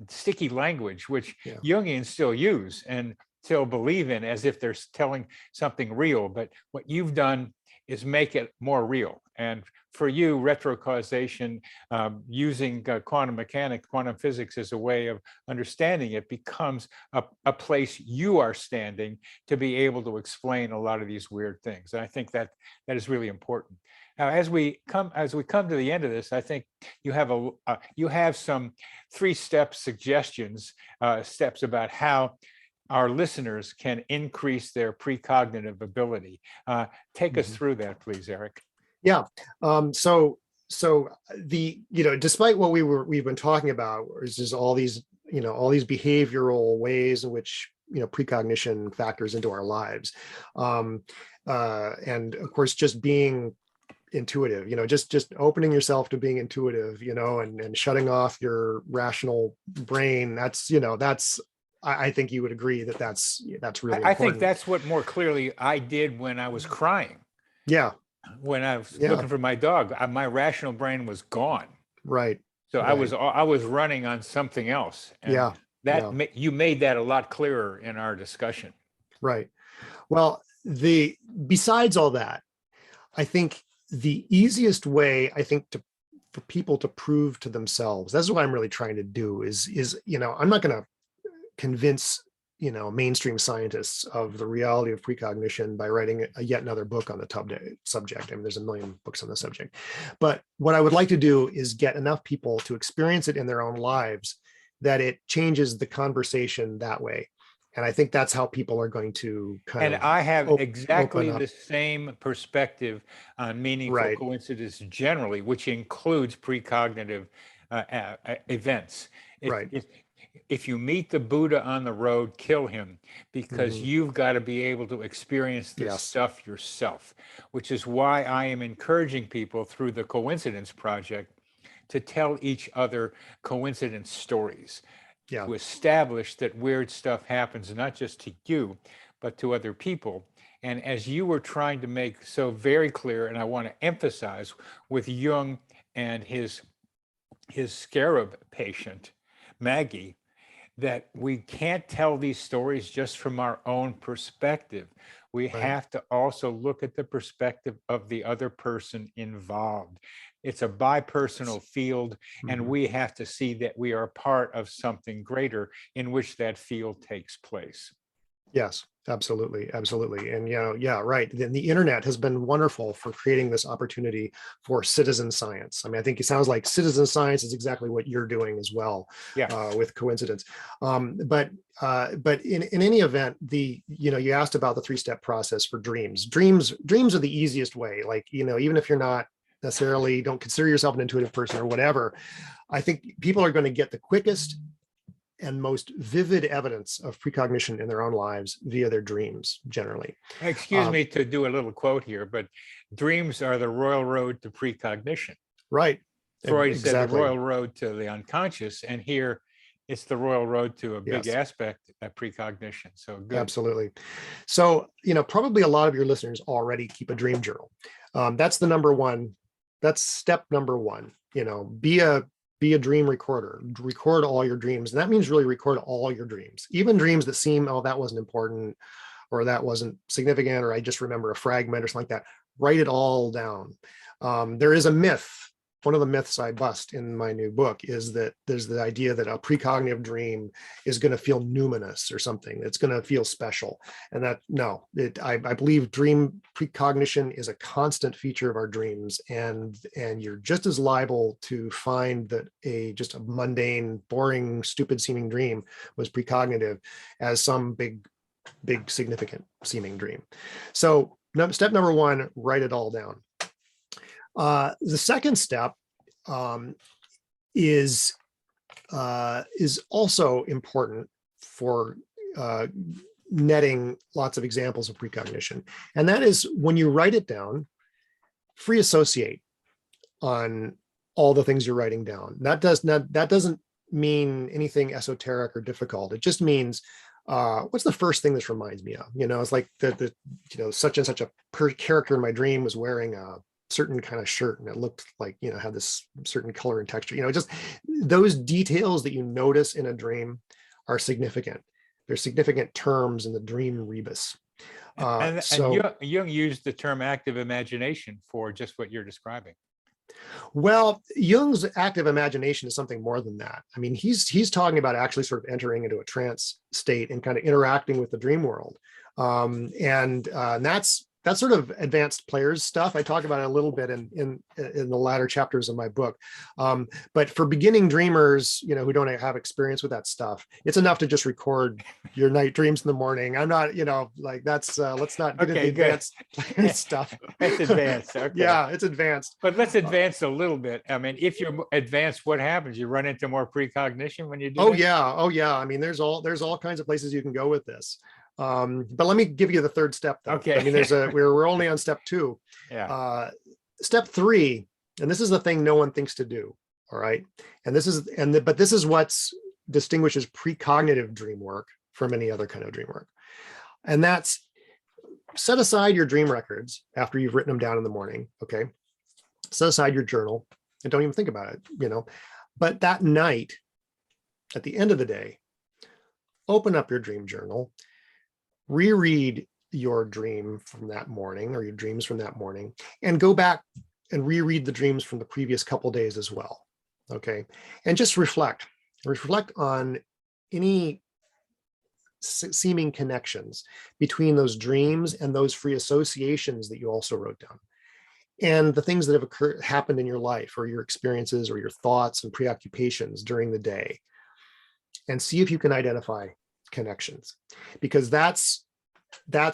sticky language, which Jungians still use and still believe in as if they're telling something real. But what you've done is make it more real. And for you, retrocausation, using quantum mechanics, quantum physics as a way of understanding it, becomes a place you are standing to be able to explain a lot of these weird things. And I think that is really important. Now, as we come to the end of this, I think you have some 3-step suggestions, steps about how our listeners can increase their precognitive ability. Take us through that, please, Eric. Yeah. So despite what we've been talking about, is just all these behavioral ways in which precognition factors into our lives, and of course just being intuitive, just opening yourself to being intuitive, and shutting off your rational brain. I think you would agree that's really important. I think that's what more clearly I did when I was crying. Yeah. When I was looking for my dog, my rational brain was gone. Right. So I was running on something else. And you made that a lot clearer in our discussion. Right. Well, besides all that, I think the easiest way, for people to prove to themselves, that's what I'm really trying to do is, I'm not going to convince, mainstream scientists of the reality of precognition by writing yet another book on the subject. I mean, there's a million books on the subject. But what I would like to do is get enough people to experience it in their own lives that it changes the conversation that way. And I think that's how people are going to I have exactly the same perspective on meaningful coincidence generally, which includes precognitive events. If you meet the Buddha on the road, kill him, because you've got to be able to experience this stuff yourself, which is why I am encouraging people through the Coincidence Project to tell each other coincidence stories. To establish that weird stuff happens not just to you, but to other people. And as you were trying to make so very clear, and I want to emphasize with Jung and his scarab patient, Maggie, that we can't tell these stories just from our own perspective. We have to also look at the perspective of the other person involved. It's a bipersonal field, and we have to see that we are part of something greater in which that field takes place. Yes, absolutely. Absolutely. And, right. The internet has been wonderful for creating this opportunity for citizen science. I mean, I think it sounds like citizen science is exactly what you're doing as well with coincidence. But in any event, you asked about the 3-step process for dreams. Dreams are the easiest way. Like, even if you're not necessarily don't consider yourself an intuitive person or whatever, I think people are going to get the quickest and most vivid evidence of precognition in their own lives via their dreams, generally. Excuse me to do a little quote here, but dreams are the royal road to precognition. Right. Freud said the royal road to the unconscious, and here it's the royal road to a big aspect of precognition. So good. Absolutely. So, probably a lot of your listeners already keep a dream journal. That's the number one. That's step number one. Be a dream recorder. Record all your dreams. And that means really record all your dreams, even dreams that seem, oh, that wasn't important, or that wasn't significant, or I just remember a fragment or something like that. Write it all down. There is a myth. One of the myths I bust in my new book is that there's the idea that a precognitive dream is going to feel numinous or something. It's going to feel special. And that, no, I believe dream precognition is a constant feature of our dreams. And you're just as liable to find that just a mundane, boring, stupid seeming dream was precognitive as some big, significant seeming dream. So step number one, write it all down. The second step is also important for netting lots of examples of precognition. And that is, when you write it down, free associate on all the things you're writing down. That doesn't mean anything esoteric or difficult. It just means, what's the first thing this reminds me of? It's like such and such a character in my dream was wearing a certain kind of shirt, and it looked like, had this certain color and texture. Just those details that you notice in a dream are significant. They're significant terms in the dream rebus. And Jung used the term active imagination for just what you're describing. Well, Jung's active imagination is something more than that. I mean, he's talking about actually sort of entering into a trance state and kind of interacting with the dream world. And that's sort of advanced players stuff. I talk about it a little bit in the latter chapters of my book. But for beginning dreamers, who don't have experience with that stuff, it's enough to just record your night dreams in the morning. I'm not, like that's, let's not get into advanced stuff. It's advanced. Okay. Yeah, it's advanced. But let's advance a little bit. I mean, if you're advanced, what happens? You run into more precognition when you do that? Oh yeah. I mean, there's all kinds of places you can go with this. But let me give you the third step though. Okay. I mean, we're only on step 2. Yeah. Step 3, and this is the thing no one thinks to do. All right. And this is what distinguishes precognitive dream work from any other kind of dream work. And that's, set aside your dream records after you've written them down in the morning. Okay. Set aside your journal and don't even think about it, but that night, at the end of the day, open up your dream journal, reread your dream from that morning, or your dreams from that morning, and go back and reread the dreams from the previous couple days as well. Okay. And just reflect on any seeming connections between those dreams and those free associations that you also wrote down, and the things that have happened in your life, or your experiences, or your thoughts and preoccupations during the day, and see if you can identify connections, because that's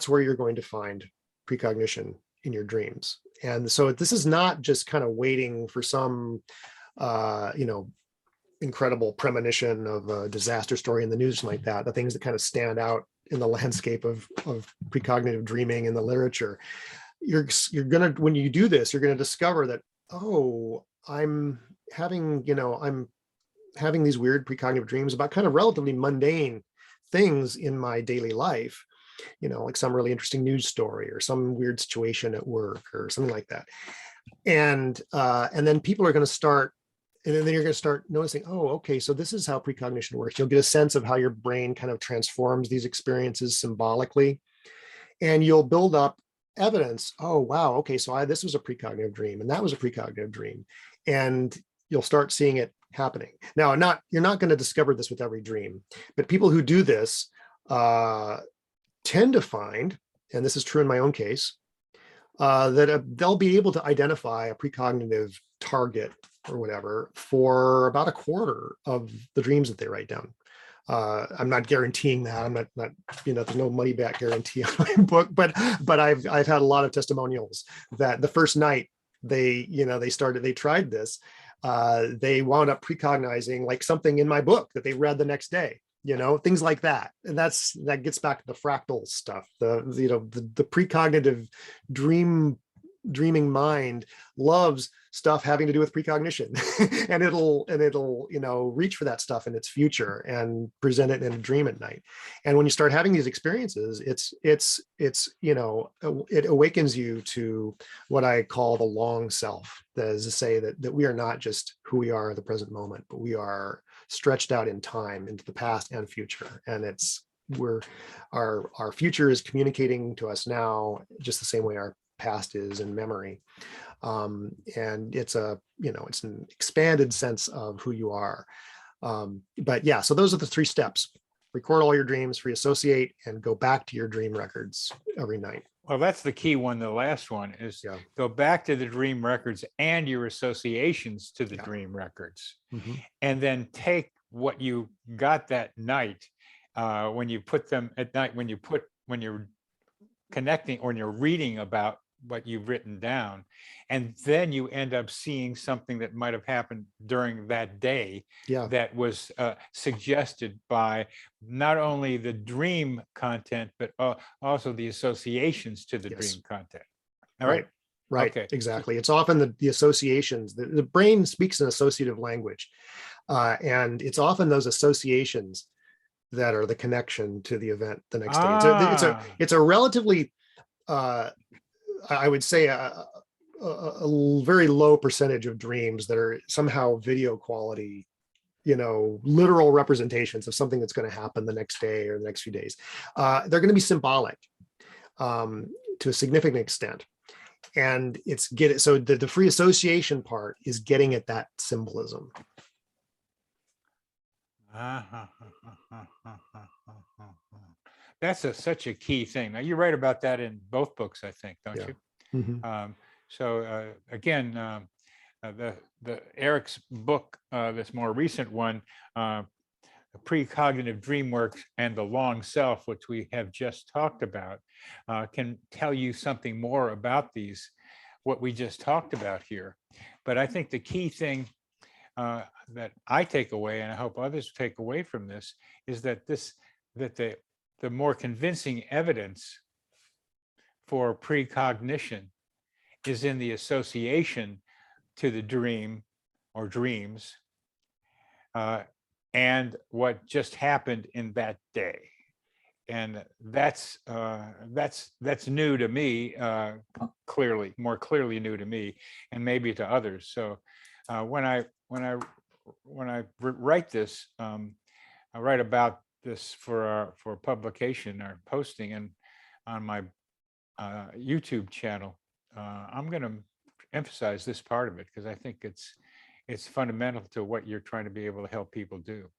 where you're going to find precognition in your dreams. And so this is not just kind of waiting for some incredible premonition of a disaster story in the news, like that, the things that kind of stand out in the landscape of precognitive dreaming in the literature. You're gonna, when you do this, you're gonna discover that, oh, I'm having these weird precognitive dreams about kind of relatively mundane things in my daily life, like some really interesting news story or some weird situation at work or something like that. And then people are going to start, and then you're going to start noticing, oh, okay, so this is how precognition works. You'll get a sense of how your brain kind of transforms these experiences symbolically, and you'll build up evidence. Oh, wow, okay, so this was a precognitive dream, and that was a precognitive dream, and you'll start seeing it happening. Now, you're not going to discover this with every dream, but people who do this tend to find, and this is true in my own case, that they'll be able to identify a precognitive target or whatever for about a quarter of the dreams that they write down. I'm not guaranteeing that. I'm not, there's no money back guarantee on my book, but I've had a lot of testimonials that the first night they tried this, they wound up precognizing like something in my book that they read the next day, things like that. And that gets back to the fractal stuff. The precognitive dreaming mind loves stuff having to do with precognition, and it'll reach for that stuff in its future and present it in a dream at night. And when you start having these experiences, it awakens you to what I call the long self. That is to say that we are not just who we are at the present moment, but we are stretched out in time into the past and future. And it's our future is communicating to us now, just the same way our past is in memory. And it's it's an expanded sense of who you are. But yeah, so those are the 3 steps: record all your dreams, free associate, and go back to your dream records every night. Well, that's the key one. The last one is go back to the dream records and your associations to the dream records, and then take what you got that night, when you put them at night, when you're connecting or when you're reading about what you've written down, and then you end up seeing something that might have happened during that day that was suggested by not only the dream content, but also the associations to the dream content. All right. Right. Okay. Exactly. It's often the associations. The brain speaks an associative language, and it's often those associations that are the connection to the event the next day. It's a relatively I would say a very low percentage of dreams that are somehow video quality, literal representations of something that's going to happen the next day or the next few days. They're going to be symbolic to a significant extent. And so the free association part is getting at that symbolism. That's such a key thing. Now, you write about that in both books, I think, don't you? So again, the Eric's book, this more recent one, Precognitive Dreamwork and the Long Self, which we have just talked about, can tell you something more about what we just talked about here. But I think the key thing that I take away, and I hope others take away from this, is that the more convincing evidence for precognition is in the association to the dream or dreams and what just happened in that day. And that's new to me, more clearly new to me, and maybe to others. So when I write this, I write about this for publication or posting and on my YouTube channel. I'm going to emphasize this part of it because I think it's fundamental to what you're trying to be able to help people do.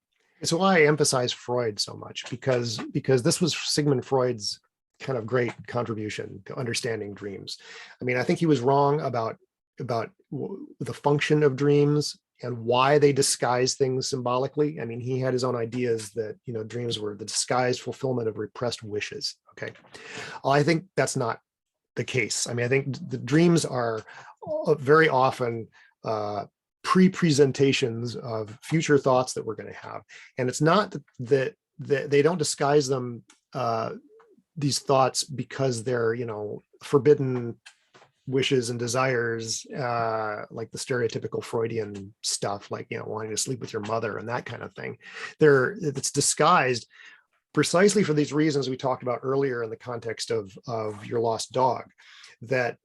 It's why I emphasize Freud so much, because this was Sigmund Freud's kind of great contribution to understanding dreams. I mean, I think he was wrong about the function of dreams and why they disguise things symbolically. I mean, he had his own ideas that, dreams were the disguised fulfillment of repressed wishes. Okay. Well, I think that's not the case. I mean, I think the dreams are very often pre-presentations of future thoughts that we're going to have. And it's not that they don't disguise them, these thoughts, because they're, forbidden wishes and desires, like the stereotypical Freudian stuff, like, wanting to sleep with your mother and that kind of thing. It's disguised precisely for these reasons we talked about earlier in the context of your lost dog, that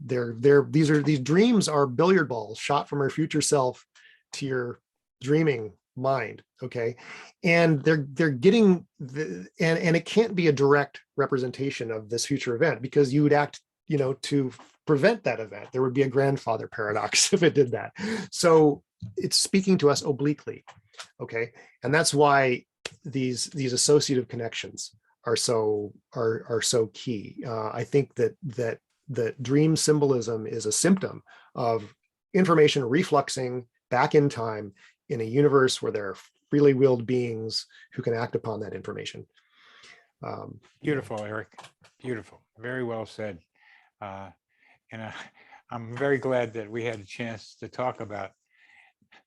these dreams are billiard balls shot from your future self to your dreaming mind. Okay. And they're getting and it can't be a direct representation of this future event, because you would act, to prevent that event. There would be a grandfather paradox if it did that. So it's speaking to us obliquely. Okay. And that's why these associative connections are so key. I think that dream symbolism is a symptom of information refluxing back in time in a universe where there are freely willed beings who can act upon that information. Beautiful, Eric. Beautiful. Very well said. And I'm very glad that we had a chance to talk about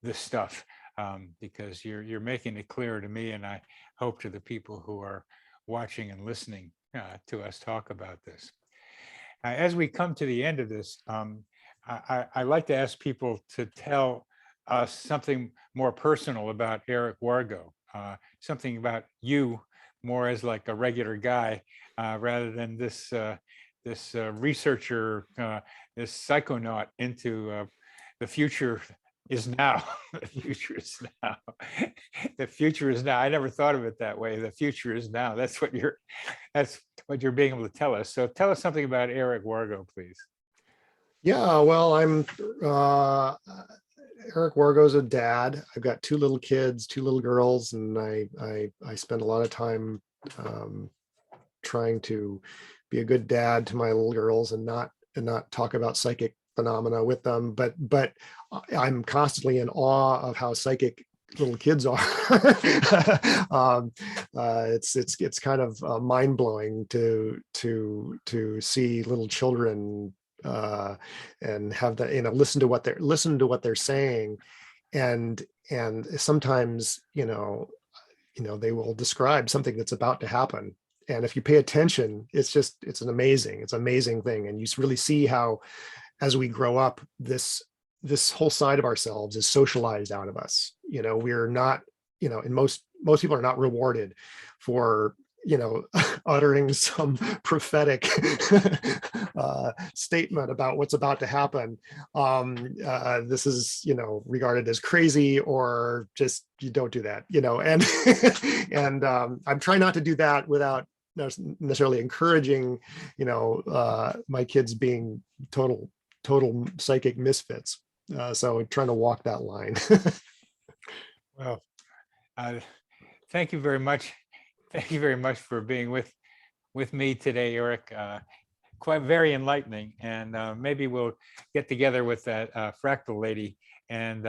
this stuff, because you're making it clearer to me, and I hope to the people who are watching and listening to us talk about this. As we come to the end of this, I like to ask people to tell us something more personal about Eric Wargo, something about you more as like a regular guy, rather than this researcher, this psychonaut into the future is now. The future is now. The future is now. I never thought of it that way. The future is now. That's what you're being able to tell us. So tell us something about Eric Wargo, please. Yeah, well, I'm Eric Wargo's a dad. I've got two little kids, two little girls, and I spend a lot of time trying to be a good dad to my little girls and not talk about psychic phenomena with them. But I'm constantly in awe of how psychic little kids are. It's kind of mind blowing to see little children and have that, listen to what they're saying, and sometimes they will describe something that's about to happen, and if you pay attention, it's an amazing thing, and you really see how as we grow up, this whole side of ourselves is socialized out of us. We're not, and most people are not rewarded for uttering some prophetic statement about what's about to happen. This is, regarded as crazy, or just, you don't do that, and I'm trying not to do that without necessarily encouraging, my kids being total psychic misfits. So trying to walk that line. Well, thank you very much. Thank you very much for being with me today, Eric. Quite very enlightening, and maybe we'll get together with that fractal lady and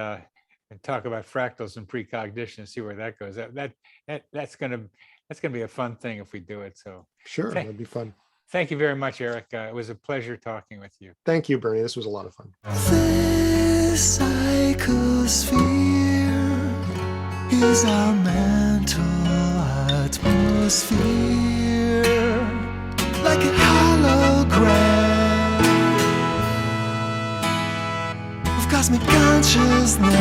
talk about fractals and precognition and see where that goes. That's gonna be a fun thing if we do it. So Sure, that'd be fun. Thank you very much, Eric. It was a pleasure talking with you. Thank you, Bernie. This was a lot of fun. This psychosphere is our mental atmosphere, like a hologram of cosmic consciousness.